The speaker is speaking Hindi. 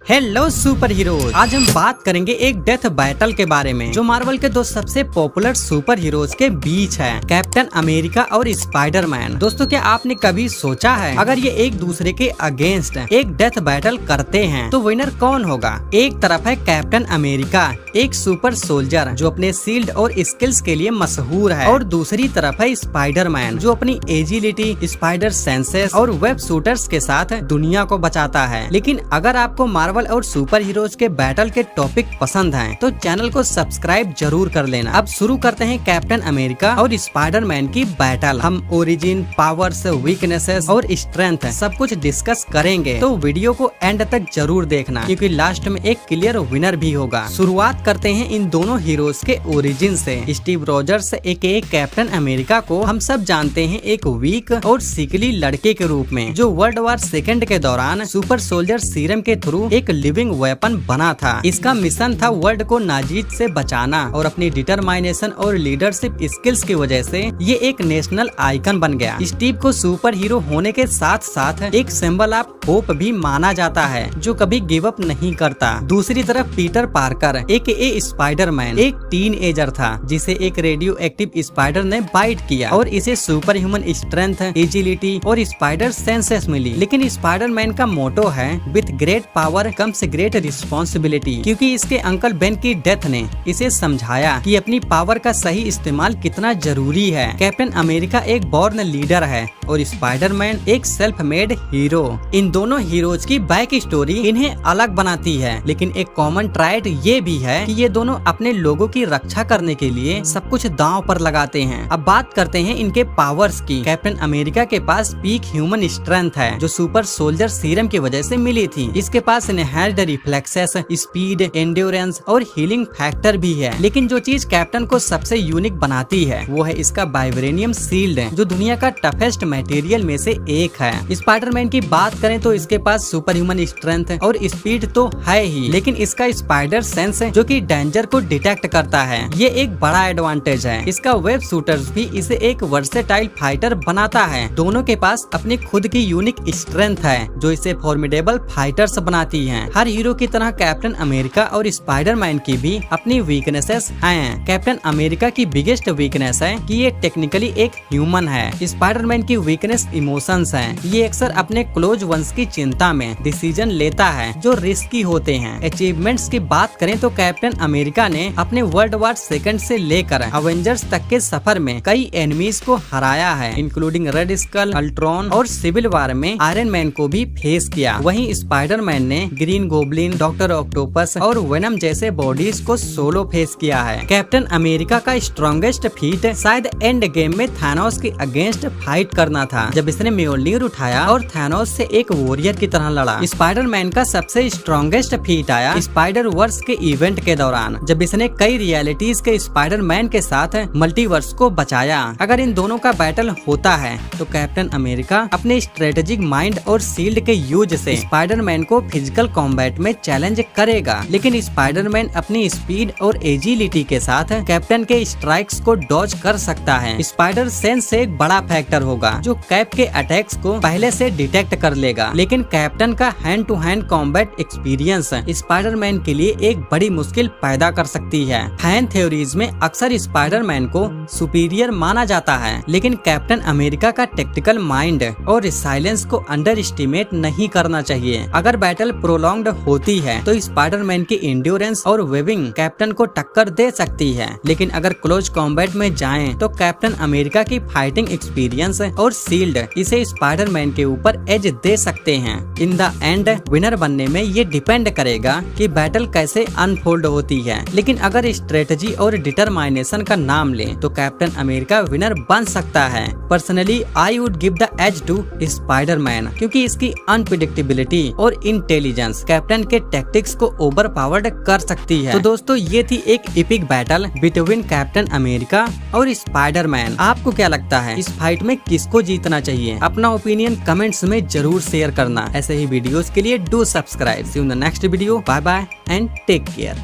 हेलो सुपर हीरोज, आज हम बात करेंगे एक डेथ बैटल के बारे में जो मार्वल के दो सबसे पॉपुलर सुपर हीरोज के बीच है, कैप्टन अमेरिका और स्पाइडरमैन। दोस्तों, क्या आपने कभी सोचा है अगर ये एक दूसरे के अगेंस्ट एक डेथ बैटल करते हैं तो विनर कौन होगा? एक तरफ है कैप्टन अमेरिका, एक सुपर सोल्जर जो अपने शील्ड और स्किल्स के लिए मशहूर है, और दूसरी तरफ है स्पाइडरमैन जो अपनी एजिलिटी, स्पाइडर सेंसेस और वेब शूटर्स के साथ दुनिया को बचाता है। लेकिन अगर आपको मार्वल और सुपर हीरोज के बैटल के टॉपिक पसंद हैं, तो चैनल को सब्सक्राइब जरूर कर लेना। अब शुरू करते हैं कैप्टन अमेरिका और स्पाइडरमैन की बैटल। हम ओरिजिन, पावर्स, वीकनेसेस और स्ट्रेंथ सब कुछ डिस्कस करेंगे, तो वीडियो को एंड तक जरूर देखना क्योंकि लास्ट में एक क्लियर विनर भी होगा। शुरुआत करते हैं इन दोनों हीरोज के ओरिजिन से। स्टीव रॉजर्स एके कैप्टन अमेरिका को हम सब जानते हैं एक वीक और सिकली लड़के के रूप में, जो वर्ल्ड वॉर सेकंड के दौरान सुपर सोल्जर सीरम के थ्रू एक लिविंग वेपन बना था। इसका मिशन था वर्ल्ड को नाजीज से बचाना, और अपनी डिटरमाइनेशन और लीडरशिप स्किल्स की वजह से ये एक नेशनल आइकन बन गया। स्टीव को सुपर हीरो होने के साथ साथ एक सिंबल ऑफ होप भी माना जाता है, जो कभी गिव अप नहीं करता। दूसरी तरफ पीटर पार्कर एके स्पाइडरमैन एक टीनएजर था जिसे एक रेडियो एक्टिव स्पाइडर ने बाइट किया और इसे सुपर ह्यूमन स्ट्रेंथ, एजिलिटी और स्पाइडर सेंसेस मिली। लेकिन स्पाइडरमैन का मोटो है with great power comes great responsibility, क्योंकि इसके अंकल बेन की डेथ ने इसे समझाया कि अपनी पावर का सही इस्तेमाल कितना जरूरी है। कैप्टन अमेरिका एक बॉर्न लीडर है और स्पाइडरमैन एक सेल्फ मेड हीरो। इन दोनों हीरोज की बैक स्टोरी इन्हें अलग बनाती है, लेकिन एक कॉमन ट्राइट ये भी है कि ये दोनों अपने लोगों की रक्षा करने के लिए सब कुछ दांव पर लगाते हैं। अब बात करते हैं इनके पावर्स की। कैप्टन अमेरिका के पास पीक ह्यूमन स्ट्रेंथ है जो सुपर सोल्जर सीरम की वजह से मिली थी। इसके पास इनहैंस्ड रिफ्लेक्सेस, स्पीड, एंड्योरेंस और हीलिंग फैक्टर भी है। लेकिन जो चीज कैप्टन को सबसे यूनिक बनाती है वो है इसका वाइब्रेनियम शील्ड, जो दुनिया का टफेस्ट मटेरियल में से एक है। स्पाइडरमैन की बात करें तो इसके पास सुपर ह्यूमन स्ट्रेंथ और स्पीड तो है ही, लेकिन इसका स्पाइडर सेंस जो कि डेंजर को डिटेक्ट करता है, ये एक बड़ा एडवांटेज है। इसका वेब शूटर्स भी इसे एक वर्सेटाइल फाइटर बनाता है। दोनों के पास अपनी खुद की यूनिक स्ट्रेंथ है जो इसे फॉर्मिडेबल फाइटर्स बनाती है। हर हीरो की तरह कैप्टन अमेरिका और स्पाइडरमैन की भी अपनी वीकनेसेस हैं। कैप्टन अमेरिका की बिगेस्ट वीकनेस है कि ये टेक्निकली एक ह्यूमन है। स्पाइडरमैन की वीकनेस इमोशंस हैं। ये अक्सर अपने क्लोज वंस की चिंता में डिसीजन लेता है जो रिस्की होते हैं। अचीवमेंट्स की बात करें तो कैप्टन अमेरिका ने अपने वर्ल्ड वॉर सेकंड से लेकर अवेंजर्स तक के सफर में कई एनिमीज को हराया है, इंक्लूडिंग रेड स्कल, अल्ट्रॉन और सिविल वॉर में आयरन मैन को भी फेस किया। वहीं स्पाइडरमैन ने ग्रीन गोब्लिन, डॉक्टर ऑक्टोपस और वेनम जैसे बॉडीज को सोलो फेस किया है। कैप्टन अमेरिका का स्ट्रॉन्गेस्ट फीट शायद एंड गेम में थानोस के अगेंस्ट फाइट करना था, जब इसने म्योल्निर उठाया और थानोस से एक वॉरियर की तरह लड़ा। स्पाइडरमैन का सबसे स्ट्रॉन्गेस्ट फीट आया स्पाइडर वर्स के इवेंट के दौरान, जब इसने कई रियलिटीज के स्पाइडरमैन के साथ मल्टीवर्स को बचाया। अगर इन दोनों का बैटल होता है तो कैप्टन अमेरिका अपने स्ट्रेटेजिक माइंड और शील्ड के यूज से स्पाइडरमैन को फिजिकल कॉम्बैट में चैलेंज करेगा, लेकिन स्पाइडरमैन अपनी स्पीड और एजिलिटी के साथ कैप्टन के स्ट्राइक्स को डॉज कर सकता है। स्पाइडर सेंस से एक बड़ा फैक्टर होगा जो कैप के अटैक्स को पहले से डिटेक्ट कर लेगा, लेकिन कैप्टन का hand to hand combat experience Spiderman के लिए एक बड़ी मुश्किल पैदा कर सकती है। फैन थ्योरीज में अक्सर स्पाइडरमैन को सुपीरियर माना जाता है, लेकिन कैप्टन अमेरिका का टेक्टिकल माइंड और रिसाइलेंस को अंडर एस्टिमेट नहीं करना चाहिए। अगर बैटल प्रोलॉन्ग्ड होती है तो स्पाइडरमैन की एंड्योरेंस और वेबिंग कैप्टन को टक्कर दे सकती है, लेकिन अगर क्लोज कॉम्बैट में जाएं तो कैप्टन अमेरिका की फाइटिंग एक्सपीरियंस और शील्ड इसे स्पाइडरमैन के ऊपर एज दे सकते हैं। इन द एंड विनर बनने में ये डिपेंड करेगा कि बैटल कैसे अनफोल्ड होती है, लेकिन अगर स्ट्रेटजी और डिटरमाइनेशन का नाम लें तो कैप्टन अमेरिका विनर बन सकता है। Personally I would give the edge to Spiderman, क्योंकि इसकी अनप्रिडिक्टेबिलिटी और इंटेलिजेंस कैप्टन के टैक्टिक्स को ओवर पावर्ड कर सकती है। तो दोस्तों, ये थी एक epic battle between Captain America और स्पाइडरमैन। आपको क्या लगता है इस फाइट में किसको जीतना चाहिए? अपना ओपिनियन कमेंट्स में जरूर शेयर करना। ऐसे ही वीडियोस के लिए do subscribe. See you in the next video. Bye bye and take care.